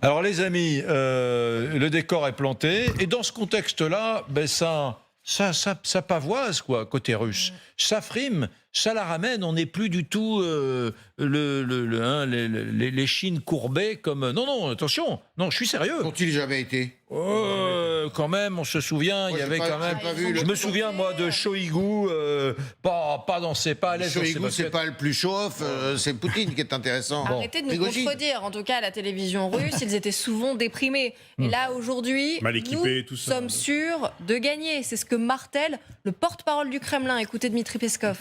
Alors les amis, le décor est planté et dans ce contexte-là, ben ça pavoise quoi côté russe. Ça frime, ça la ramène. On n'est plus du tout les chines courbées comme. Non, attention. Non, je suis sérieux. N'ont-ils jamais été? Quand même, on se souvient, il y avait quand même. Je me souviens moi de Shoigu, pas dans ses pas à l'aise. Shoigu, c'est pas le plus chauffe, c'est Poutine qui est intéressant. Arrêtez de nous contredire. En tout cas, à la télévision russe, ils étaient souvent déprimés. Et là, aujourd'hui, nous sommes sûrs de gagner. C'est ce que martèle le porte-parole du Kremlin. Écoutez Dmitri Peskov.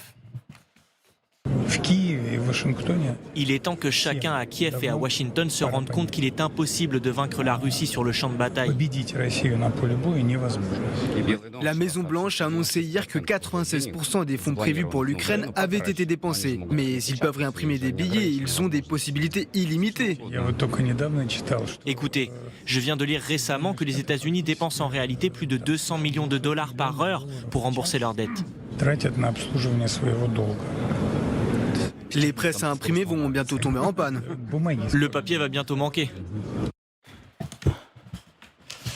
Il est temps que chacun à Kiev et à Washington se rende compte qu'il est impossible de vaincre la Russie sur le champ de bataille. La Maison-Blanche a annoncé hier que 96% des fonds prévus pour l'Ukraine avaient été dépensés. Mais s'ils peuvent réimprimer des billets, ils ont des possibilités illimitées. Écoutez, je viens de lire récemment que les États-Unis dépensent en réalité plus de 200 millions de dollars par heure pour rembourser leurs dettes. Les presses à imprimer vont bientôt tomber en panne. Le papier va bientôt manquer.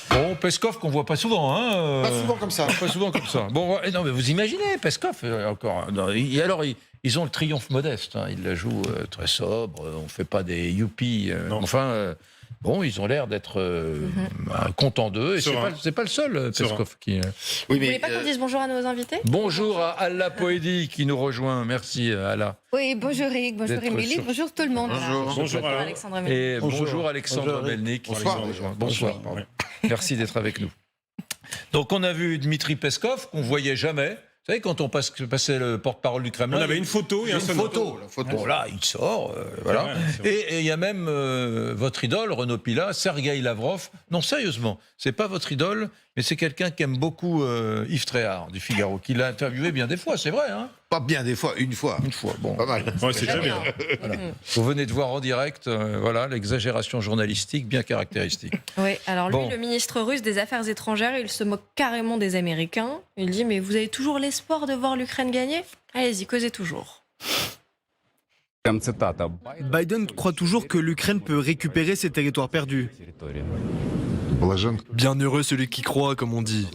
Bon, Peskov qu'on voit pas souvent, hein. Pas souvent comme ça. Pas souvent comme ça. Bon, non, mais vous imaginez, Peskov encore. Non, et alors, ils ont le triomphe modeste. Hein, ils la jouent très sobre. On fait pas des youpies. Bon, ils ont l'air d'être contents d'eux. Et c'est pas le seul, Peskov, qui. Vous voulez pas qu'on dise bonjour à nos invités? Bonjour à Alla Poedi qui nous rejoint. Merci, Alla. Oui, bonjour Eric, bonjour Émilie, bonjour tout le monde. Bonjour Alexandre Melnik. Et bonjour Alexandre Melnik. Bonsoir. Merci d'être avec nous. Donc on a vu Dmitri Peskov qu'on voyait jamais. Vous savez, quand on passait le porte-parole du Kremlin, on avait une photo et un photo. Bon, là, il sort, voilà. Et il y a même votre idole, Renaud Pilat, Sergueï Lavrov. Non, sérieusement, c'est pas votre idole, mais c'est quelqu'un qui aime beaucoup Yves Tréhard du Figaro, qui l'a interviewé bien des fois, c'est vrai, hein? Pas bien des fois, une fois. Une fois, bon. Pas mal. Ouais, c'est très bien. Voilà. Vous venez de voir en direct, voilà, l'exagération journalistique bien caractéristique. Oui, alors lui, le ministre russe des Affaires étrangères, il se moque carrément des Américains. Il dit, mais vous avez toujours l'espoir de voir l'Ukraine gagner? Allez-y, causez toujours. Biden croit toujours que l'Ukraine peut récupérer ses territoires perdus. Bienheureux celui qui croit, comme on dit.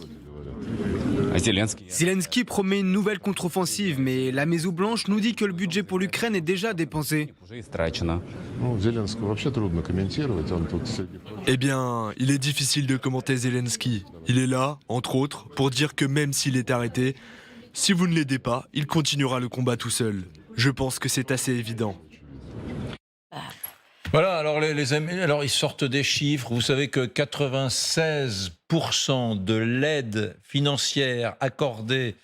Zelensky promet une nouvelle contre-offensive, mais la Maison-Blanche nous dit que le budget pour l'Ukraine est déjà dépensé. Eh bien, il est difficile de commenter Zelensky. Il est là, entre autres, pour dire que même s'il est arrêté, si vous ne l'aidez pas, il continuera le combat tout seul. Je pense que c'est assez évident. Voilà, alors les amis, alors ils sortent des chiffres. Vous savez que 96% de l'aide financière accordée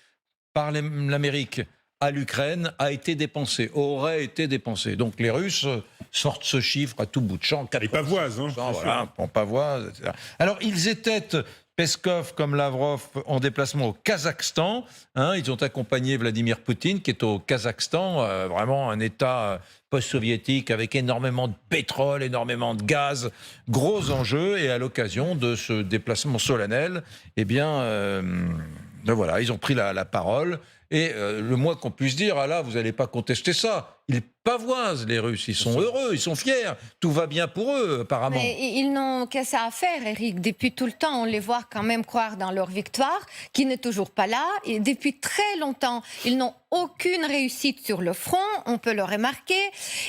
par l'Amérique à l'Ukraine a été dépensée, aurait été dépensée. Donc les Russes sortent ce chiffre à tout bout de champ. Les pavoises, hein. Voilà, en pavoise, etc. Alors ils étaient... Peskov comme Lavrov en déplacement au Kazakhstan. Ils ont accompagné Vladimir Poutine qui est au Kazakhstan, vraiment un État post-soviétique avec énormément de pétrole, énormément de gaz, gros enjeux. Et à l'occasion de ce déplacement solennel, eh bien, voilà, ils ont pris la parole. Et le moins qu'on puisse dire, là, vous n'allez pas contester ça. Ils pavoisent, les Russes. Ils sont heureux, ils sont fiers. Tout va bien pour eux, apparemment. Mais ils n'ont que ça à faire, Eric. Depuis tout le temps, on les voit quand même croire dans leur victoire, qui n'est toujours pas là. Et depuis très longtemps, ils n'ont aucune réussite sur le front, on peut le remarquer.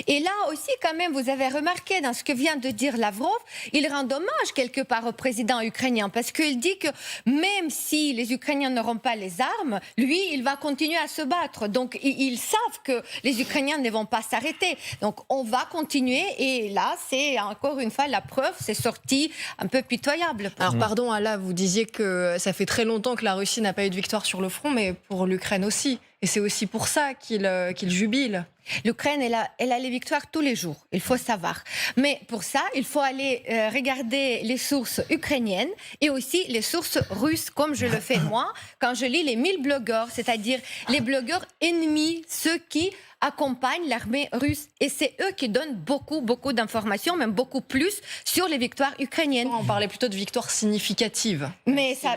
Et là aussi, quand même, vous avez remarqué dans ce que vient de dire Lavrov, il rend hommage quelque part au président ukrainien, parce qu'il dit que même si les Ukrainiens n'auront pas les armes, lui, il va continuer à se battre. Donc, ils savent que les Ukrainiens ne vont pas s'arrêter. Donc, on va continuer. Et là, c'est encore une fois la preuve, c'est sorti un peu pitoyable. Alors, pardon, Alla, vous disiez que ça fait très longtemps que la Russie n'a pas eu de victoire sur le front, mais pour l'Ukraine aussi. Et c'est aussi pour ça qu'il jubile. L'Ukraine, elle a les victoires tous les jours, il faut savoir. Mais pour ça, il faut aller regarder les sources ukrainiennes et aussi les sources russes, comme je le fais moi, quand je lis les 1000 blogueurs, c'est-à-dire les blogueurs ennemis, ceux qui accompagnent l'armée russe. Et c'est eux qui donnent beaucoup d'informations, même beaucoup plus, sur les victoires ukrainiennes. On parlait plutôt de victoires significatives. Mais ça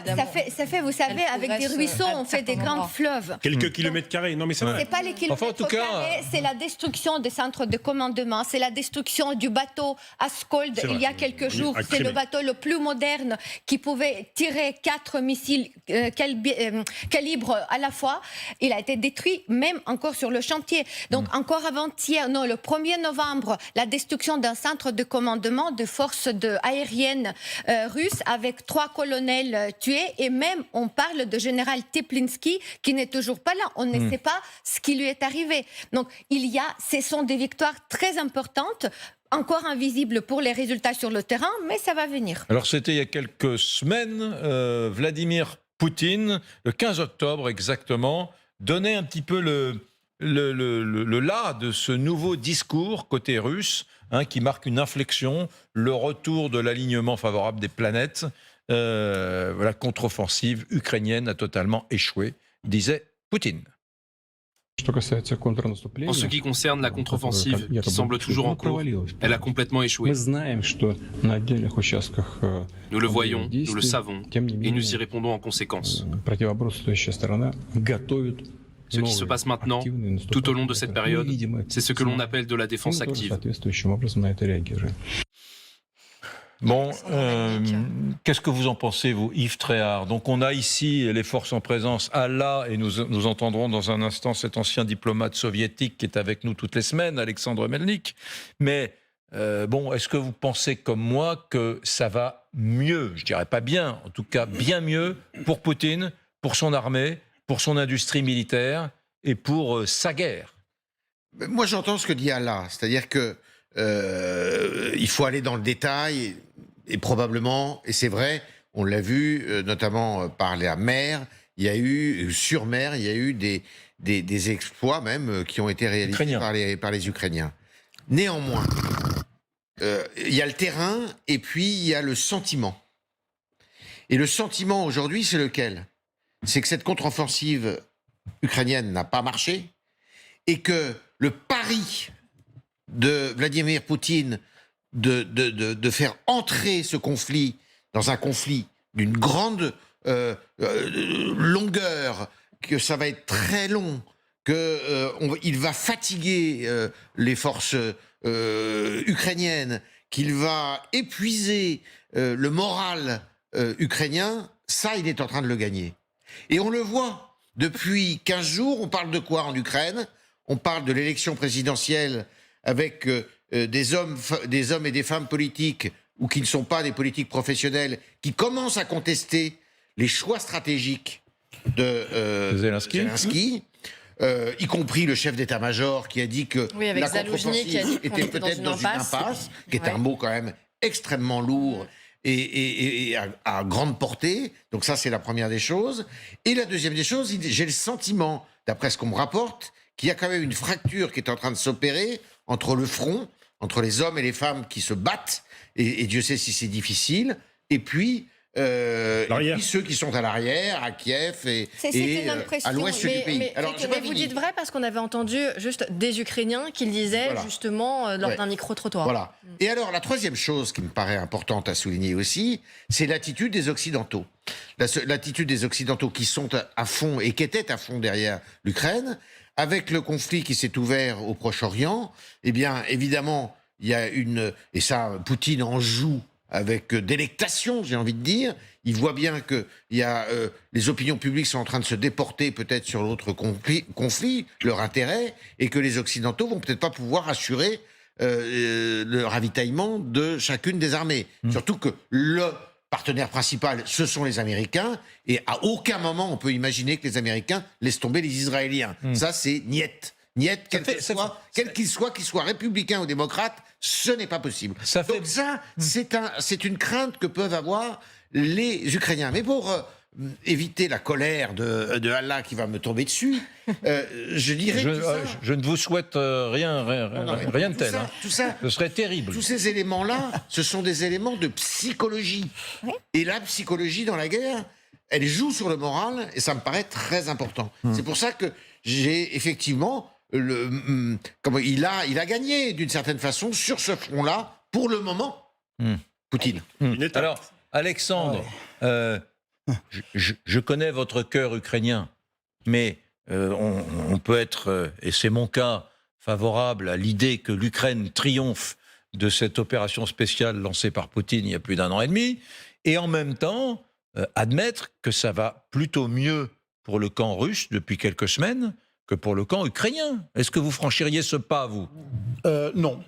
fait, vous savez, avec des ruisseaux, on fait des grands fleuves. Quelques kilomètres carrés. Non, mais c'est vrai. C'est pas les kilomètres carrés, c'est c'est la destruction des centres de commandement, c'est la destruction du bateau Askold il y a quelques jours. C'est le bateau le plus moderne qui pouvait tirer 4 missiles calibre à la fois. Il a été détruit même encore sur le chantier. Donc encore avant-hier, non, le 1er novembre, la destruction d'un centre de commandement de forces aériennes russes avec 3 colonels tués, et même on parle de général Teplinsky qui n'est toujours pas là. On ne sait pas ce qui lui est arrivé. Donc ce sont des victoires très importantes, encore invisibles pour les résultats sur le terrain, mais ça va venir. Alors c'était il y a quelques semaines, Vladimir Poutine, le 15 octobre exactement, donnait un petit peu le là de ce nouveau discours côté russe, qui marque une inflexion, le retour de l'alignement favorable des planètes. La contre-offensive ukrainienne a totalement échoué, disait Poutine. En ce qui concerne la contre-offensive, qui semble toujours en cours, elle a complètement échoué. Nous le voyons, nous le savons, et nous y répondons en conséquence. Ce qui se passe maintenant, tout au long de cette période, c'est ce que l'on appelle de la défense active. Bon, qu'est-ce que vous en pensez, vous, Yves Tréhard? Donc on a ici les forces en présence à la, et nous entendrons dans un instant cet ancien diplomate soviétique qui est avec nous toutes les semaines, Alexandre Melnik. Mais bon, est-ce que vous pensez comme moi que ça va mieux? Je dirais pas bien, en tout cas bien mieux pour Poutine, pour son armée, pour son industrie militaire et pour sa guerre? Moi, j'entends ce que dit Allah, c'est-à-dire que il faut aller dans le détail, et probablement, et c'est vrai, on l'a vu, notamment par la mer, il y a eu, sur mer, il y a eu des exploits même qui ont été réalisés par les Ukrainiens. Néanmoins, il y a le terrain et puis il y a le sentiment. Et le sentiment aujourd'hui, c'est lequel? C'est que cette contre-offensive ukrainienne n'a pas marché et que le pari de Vladimir Poutine de faire entrer ce conflit dans un conflit d'une grande longueur, que ça va être très long, qu'il va fatiguer les forces ukrainiennes, qu'il va épuiser le moral ukrainien, ça, il est en train de le gagner. Et on le voit, depuis 15 jours, on parle de quoi en Ukraine? On parle de l'élection présidentielle avec des hommes et des femmes politiques, ou qui ne sont pas des politiques professionnels, qui commencent à contester les choix stratégiques de Zelensky, y compris le chef d'état-major qui a dit que la contre-offensive était peut-être dans une impasse, qui est un mot quand même extrêmement lourd et à grande portée. Donc ça, c'est la première des choses. Et la deuxième des choses, j'ai le sentiment, d'après ce qu'on me rapporte, qu'il y a quand même une fracture qui est en train de s'opérer entre le front, entre les hommes et les femmes qui se battent, et Dieu sait si c'est difficile, et puis ceux qui sont à l'arrière, à Kiev et à l'ouest du pays. Mais vous dites vrai, parce qu'on avait entendu juste des Ukrainiens qui le disaient justement lors d'un micro-trottoir. Voilà. Et alors la troisième chose qui me paraît importante à souligner aussi, c'est l'attitude des Occidentaux. L'attitude des Occidentaux qui sont à fond et qui étaient à fond derrière l'Ukraine. Avec le conflit qui s'est ouvert au Proche-Orient, eh bien, évidemment, il y a et ça, Poutine en joue avec délectation, j'ai envie de dire. Il voit bien que les opinions publiques sont en train de se déporter peut-être sur l'autre conflit, leur intérêt, et que les Occidentaux vont peut-être pas pouvoir assurer le ravitaillement de chacune des armées. Surtout que le partenaire principal, ce sont les Américains, et à aucun moment on peut imaginer que les Américains laissent tomber les Israéliens. Ça, c'est niet. Niet, quel qu'il soit, qu'il soit républicain ou démocrate, ce n'est pas possible. Donc ça, c'est une crainte que peuvent avoir les Ukrainiens. Mais pour éviter la colère de Allah qui va me tomber dessus, je dirais je ne vous souhaite rien de tel. Tout ça, ce serait terrible. Tous ces éléments-là, ce sont des éléments de psychologie. Et la psychologie dans la guerre, elle joue sur le moral, et ça me paraît très important. C'est pour ça que j'ai effectivement... il a gagné d'une certaine façon sur ce front-là, pour le moment, Poutine. Alors, Alexandre, je connais votre cœur ukrainien, mais on peut être, et c'est mon cas, favorable à l'idée que l'Ukraine triomphe de cette opération spéciale lancée par Poutine il y a plus d'1 an et demi, et en même temps admettre que ça va plutôt mieux pour le camp russe depuis quelques semaines que pour le camp ukrainien. Est-ce que vous franchiriez ce pas, vous ? Non.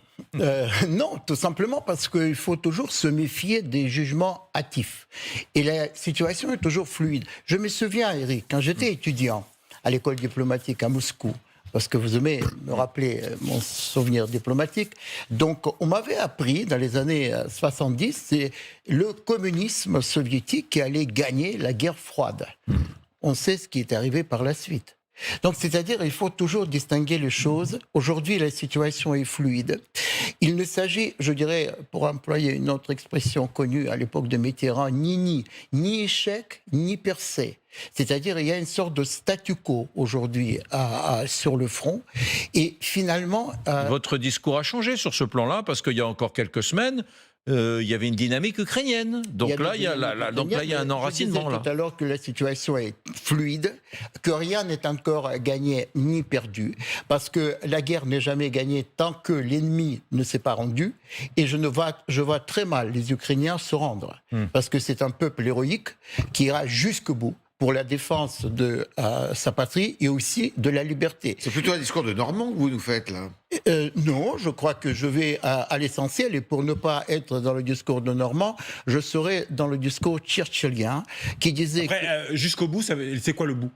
Non, tout simplement parce qu'il faut toujours se méfier des jugements hâtifs. Et la situation est toujours fluide. Je me souviens, Eric, quand j'étais étudiant à l'école diplomatique à Moscou, parce que vous aimez me rappeler mon souvenir diplomatique. Donc, on m'avait appris dans les années 70, c'est le communisme soviétique qui allait gagner la guerre froide. On sait ce qui est arrivé par la suite. Donc, c'est-à-dire, il faut toujours distinguer les choses. Aujourd'hui, la situation est fluide. Il ne s'agit, je dirais, pour employer une autre expression connue à l'époque de Mitterrand, ni échec, ni percée. C'est-à-dire, il y a une sorte de statu quo aujourd'hui sur le front. Et finalement... Votre discours a changé sur ce plan-là, parce qu'il y a encore quelques semaines, il y avait une dynamique ukrainienne. Donc là, il y a un enracinement. Je disais tout à l'heure que la situation est fluide, que rien n'est encore gagné ni perdu, parce que la guerre n'est jamais gagnée tant que l'ennemi ne s'est pas rendu. Et je vois très mal les Ukrainiens se rendre, parce que c'est un peuple héroïque qui ira jusqu'au bout pour la défense de sa patrie et aussi de la liberté. C'est plutôt un discours de Normand que vous nous faites, là. Non, je crois que je vais à l'essentiel, et pour ne pas être dans le discours de Normand, je serai dans le discours churchillien, qui disait... Après, jusqu'au bout, c'est quoi le bout ?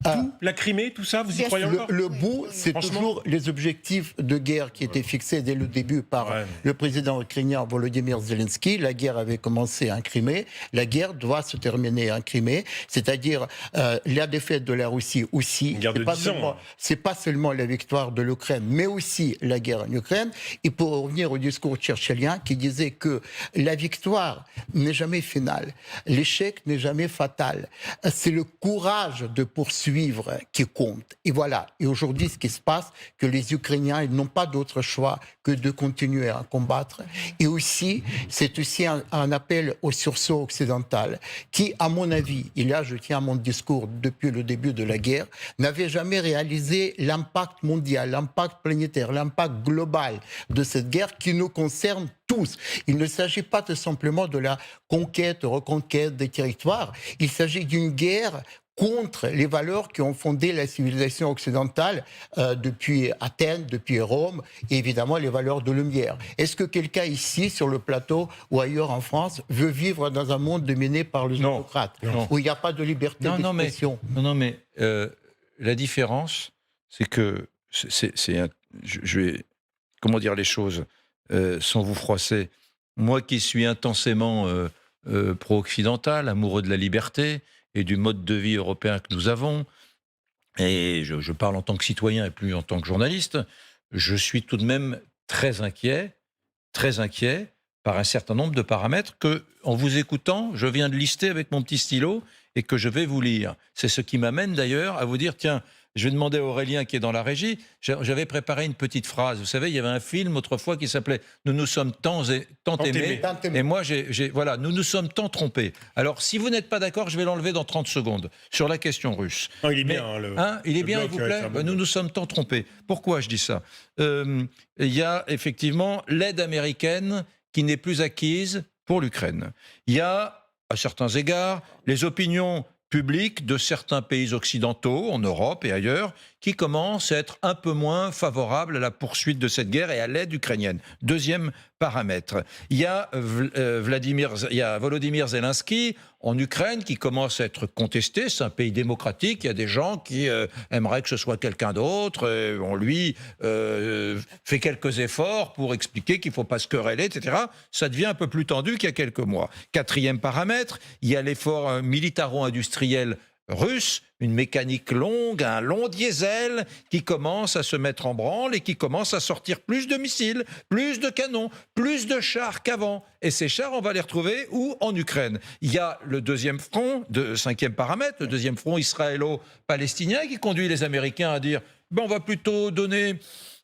Tout, la Crimée, tout ça, vous y croyez encore ? Le bout, c'est toujours les objectifs de guerre qui étaient fixés dès le début par le président ukrainien Volodymyr Zelensky. La guerre avait commencé en Crimée, la guerre doit se terminer en Crimée, c'est-à-dire la défaite de la Russie aussi. Une guerre de 10 ans. C'est pas seulement la victoire de l'Ukraine, mais aussi la guerre en Ukraine. Et pour revenir au discours churchillien qui disait que la victoire n'est jamais finale, l'échec n'est jamais fatal. C'est le courage de poursuivre qui compte. Et voilà. Et aujourd'hui, ce qui se passe, que les Ukrainiens, ils n'ont pas d'autre choix que de continuer à combattre. Et aussi, c'est aussi un appel au sursaut occidental, qui, à mon avis, et là je tiens à mon discours depuis le début de la guerre, n'avait jamais réalisé l'impact mondial, l'impact planétaire, l'impact global de cette guerre qui nous concerne tous. Il ne s'agit pas tout simplement de la conquête, reconquête des territoires. Il s'agit d'une guerre contre les valeurs qui ont fondé la civilisation occidentale depuis Athènes, depuis Rome, et évidemment les valeurs de Lumière. Est-ce que quelqu'un ici, sur le plateau ou ailleurs en France, veut vivre dans un monde dominé par les autocrates, où il n'y a pas de liberté d'expression ? Non, mais la différence, c'est que je vais, comment dire les choses sans vous froisser. Moi qui suis intensément pro-occidental, amoureux de la liberté et du mode de vie européen que nous avons, et je parle en tant que citoyen et plus en tant que journaliste, je suis tout de même très inquiet par un certain nombre de paramètres que, en vous écoutant, je viens de lister avec mon petit stylo et que je vais vous lire. C'est ce qui m'amène d'ailleurs à vous dire, tiens, je vais demander à Aurélien qui est dans la régie, j'avais préparé une petite phrase. Vous savez, il y avait un film autrefois qui s'appelait « Nous nous sommes tant aimés ». Et moi, voilà, « Nous nous sommes tant trompés ». Alors, si vous n'êtes pas d'accord, je vais l'enlever dans 30 secondes sur la question russe. Non, il est bien. Il est bien, il vous plaît ? Nous nous sommes tant trompés. Pourquoi je dis ça ? Il y a effectivement l'aide américaine qui n'est plus acquise pour l'Ukraine. Il y a, à certains égards, les opinions publiques de certains pays occidentaux, en Europe et ailleurs, qui commencent à être un peu moins favorables à la poursuite de cette guerre et à l'aide ukrainienne. Deuxième paramètre. Il y a Volodymyr Zelensky en Ukraine qui commence à être contesté. C'est un pays démocratique. Il y a des gens qui aimeraient que ce soit quelqu'un d'autre. On lui fait quelques efforts pour expliquer qu'il ne faut pas se quereller, etc. Ça devient un peu plus tendu qu'il y a quelques mois. Quatrième paramètre, il y a l'effort militaro-industriel russe, une mécanique longue, un long diesel qui commence à se mettre en branle et qui commence à sortir plus de missiles, plus de canons, plus de chars qu'avant. Et ces chars, on va les retrouver où ? En Ukraine. Il y a le deuxième front, cinquième paramètre, le deuxième front israélo-palestinien qui conduit les Américains à dire on va plutôt donner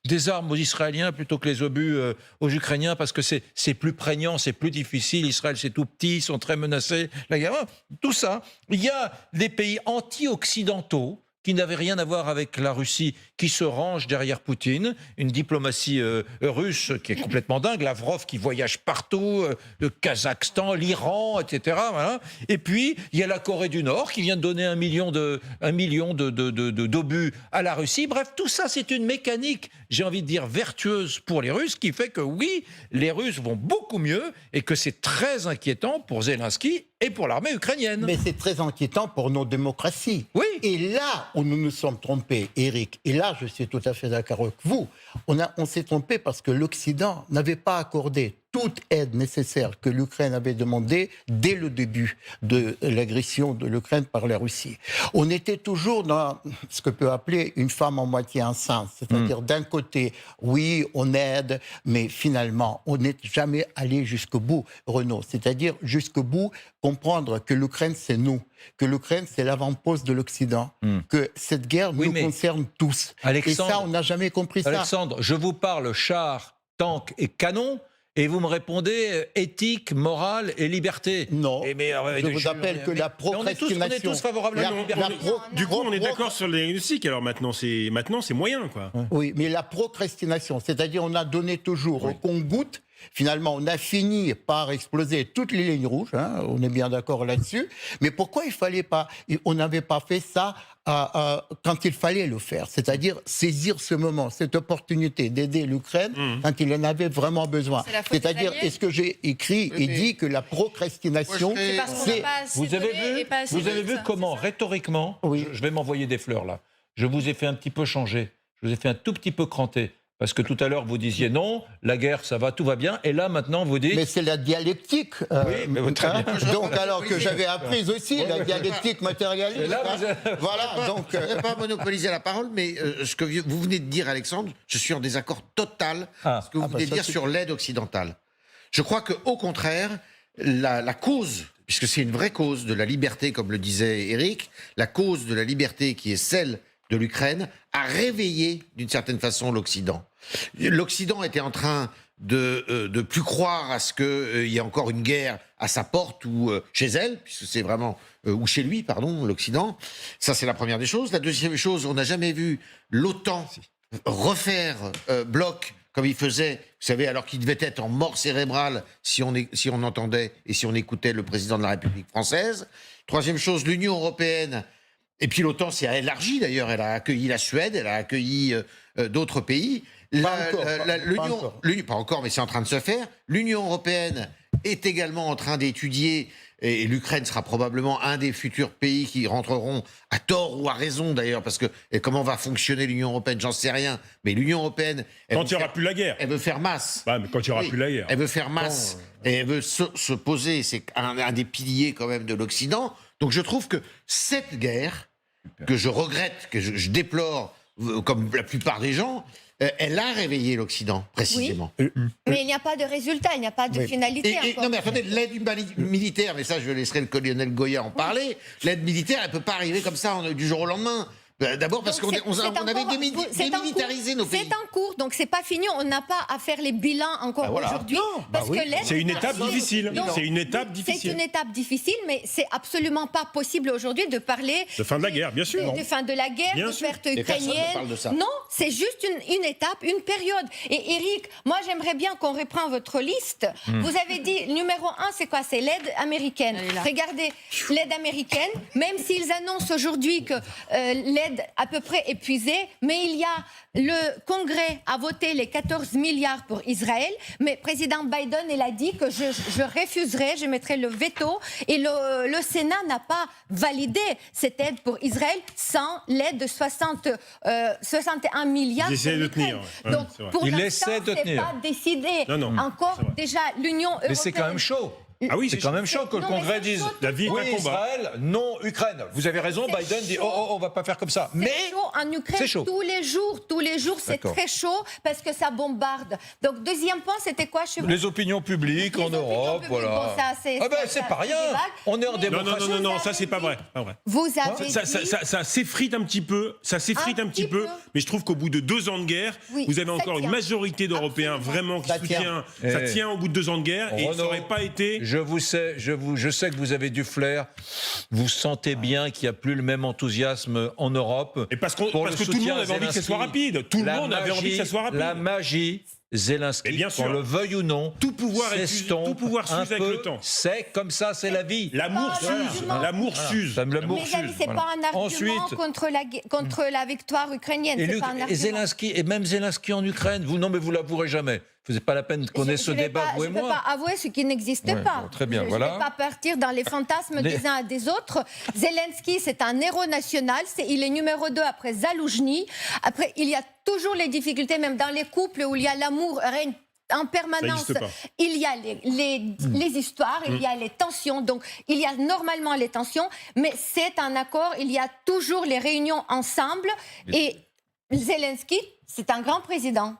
des armes aux Israéliens plutôt que les obus aux Ukrainiens parce que c'est plus prégnant, c'est plus difficile. Israël, c'est tout petit, ils sont très menacés. La guerre, tout ça. Il y a des pays anti-occidentaux qui n'avait rien à voir avec la Russie, qui se range derrière Poutine, une diplomatie russe qui est complètement dingue, Lavrov qui voyage partout, le Kazakhstan, l'Iran, etc. Voilà. Et puis, il y a la Corée du Nord qui vient de donner 1 million d'obus à la Russie. Bref, tout ça, c'est une mécanique, j'ai envie de dire, vertueuse pour les Russes, qui fait que oui, les Russes vont beaucoup mieux et que c'est très inquiétant pour Zelensky et pour l'armée ukrainienne. Mais c'est très inquiétant pour nos démocraties. Oui. Et là où nous nous sommes trompés, Eric, et là je suis tout à fait d'accord avec vous, on s'est trompé parce que l'Occident n'avait pas accordé toute aide nécessaire que l'Ukraine avait demandé dès le début de l'agression de l'Ukraine par la Russie. On était toujours dans ce que peut appeler une femme en moitié enceinte, c'est-à-dire d'un côté, oui, on aide, mais finalement, on n'est jamais allé jusqu'au bout, Renaud, c'est-à-dire jusqu'au bout, comprendre que l'Ukraine, c'est nous, que l'Ukraine, c'est l'avant-poste de l'Occident, que cette guerre nous concerne tous. Et ça, on n'a jamais compris ça. Alexandre, je vous parle chars, tanks et canons, et vous me répondez éthique, morale et liberté. Non, je vous rappelle que la procrastination... On est tous favorables à la liberté. Du coup, on est d'accord sur les diagnostics, alors maintenant c'est moyen, quoi. Oui, mais la procrastination, c'est-à-dire on a donné toujours au compte-gouttes. Finalement, on a fini par exploser toutes les lignes rouges, hein, on est bien d'accord là-dessus. Mais pourquoi on n'avait pas fait ça quand il fallait le faire, c'est-à-dire saisir ce moment, cette opportunité d'aider l'Ukraine quand il en avait vraiment besoin. C'est-à-dire, est-ce que j'ai écrit et dit que la procrastination, c'est... Vous avez vu comment, rhétoriquement, je vais m'envoyer des fleurs là, je vous ai fait un petit peu changer, je vous ai fait un tout petit peu cranter. Parce que tout à l'heure, vous disiez non, la guerre, ça va, tout va bien. Et là, maintenant, vous dites... Mais c'est la dialectique. Oui, mais très bien. Donc, alors que j'avais appris aussi la dialectique matérialiste. Là, voilà, donc... Je ne vais pas monopoliser la parole, mais ce que vous venez de dire, Alexandre, je suis en désaccord total avec ce que vous venez de dire sur l'aide occidentale. Je crois qu'au contraire, la cause, puisque c'est une vraie cause de la liberté, comme le disait Eric, la cause de la liberté qui est celle de l'Ukraine, a réveillé d'une certaine façon l'Occident. L'Occident était en train de plus croire à ce qu'il y ait encore une guerre à sa porte ou chez elle, puisque c'est vraiment... ou chez lui, pardon, l'Occident. Ça, c'est la première des choses. La deuxième chose, on n'a jamais vu l'OTAN refaire bloc comme il faisait, vous savez, alors qu'il devait être en mort cérébrale si on entendait et si on écoutait le président de la République française. Troisième chose, l'Union européenne... Et puis l'OTAN s'est élargie d'ailleurs, elle a accueilli la Suède, elle a accueilli d'autres pays. Pas encore, mais c'est en train de se faire. L'Union européenne est également en train d'étudier, et l'Ukraine sera probablement un des futurs pays qui rentreront, à tort ou à raison d'ailleurs, parce que comment va fonctionner l'Union européenne, j'en sais rien, mais l'Union européenne... Quand il n'y aura plus la guerre. Elle veut faire masse. Ouais, mais quand il n'y aura plus la guerre. Elle veut faire masse, et elle veut se poser, c'est un des piliers quand même de l'Occident. Donc je trouve que cette guerre... que je regrette, que je déplore, comme la plupart des gens, elle a réveillé l'Occident, précisément. Oui. Mais il n'y a pas de résultat, il n'y a pas de finalité. Non, mais attendez, l'aide militaire, mais ça, je laisserai le colonel Goya en parler, l'aide militaire, elle ne peut pas arriver comme ça du jour au lendemain. D'abord parce qu'on avait démilitarisé nos pays. C'est en cours, donc c'est pas fini. On n'a pas à faire les bilans encore aujourd'hui. C'est une étape difficile. C'est une étape difficile. C'est une étape difficile, mais c'est absolument pas possible aujourd'hui de parler de fin de la guerre, bien sûr. De fin de la guerre, de perte ukrainienne. Non, c'est juste une étape, une période. Et Eric, moi j'aimerais bien qu'on reprenne votre liste. Vous avez dit numéro 1, c'est quoi? C'est l'aide américaine. Regardez, l'aide américaine, même s'ils annoncent aujourd'hui que l'aide à peu près épuisée, mais il y a le Congrès a voté les 14 milliards pour Israël, mais président Biden, il a dit que je refuserai, je mettrai le veto, et le Sénat n'a pas validé cette aide pour Israël sans l'aide de 61 milliards. Il essaie de tenir. Donc pour l'instant, c'est pas décidé. Encore, déjà, l'Union européenne... Mais c'est quand même chaud. Ah oui, c'est quand même chaud que le Congrès dise la vie est oui, un combat. Israël, non Ukraine. Vous avez raison, Biden dit on va pas faire comme ça. Mais c'est chaud en Ukraine tous les jours, c'est très chaud parce que ça bombarde. Donc deuxième point, c'était quoi chez vous? Les opinions publiques en Europe, voilà. Bon, c'est pas rien. On est en démocratie. Non, ça c'est pas vrai. Vous avez ça s'effrite un petit peu, mais je trouve qu'au bout de 2 ans de guerre, vous avez encore une majorité d'Européens vraiment qui soutient. Ça tient au bout de 2 ans de guerre et ça n'aurait pas été je sais que vous avez du flair. Vous sentez bien qu'il n'y a plus le même enthousiasme en Europe. Et parce que tout le monde avait envie que ça soit rapide. Tout le monde avait envie que ça soit rapide. La magie. Zelensky, qu'on le veuille ou non, tout pouvoir s'use avec le temps. C'est comme ça, c'est la vie. L'amour s'use. L'amour s'use. C'est pas un argument contre la victoire ukrainienne. Et Zelensky, et même Zelensky en Ukraine, vous vous l'avouerez jamais. Vous n'avez pas la peine qu'on ait ce débat, vous et moi. Je ne peux pas avouer ce qui n'existe pas. Bon, très bien, je ne vais pas partir dans les fantasmes des uns et des autres. Zelensky, c'est un héros national. Il est numéro 2 après Zaloujny. Après, il y a toujours les difficultés, même dans les couples où il y a l'amour règne en permanence. Il y a les histoires, il y a les tensions. Donc, il y a normalement les tensions, mais c'est un accord. Il y a toujours les réunions ensemble. Et Zelensky, c'est un grand président.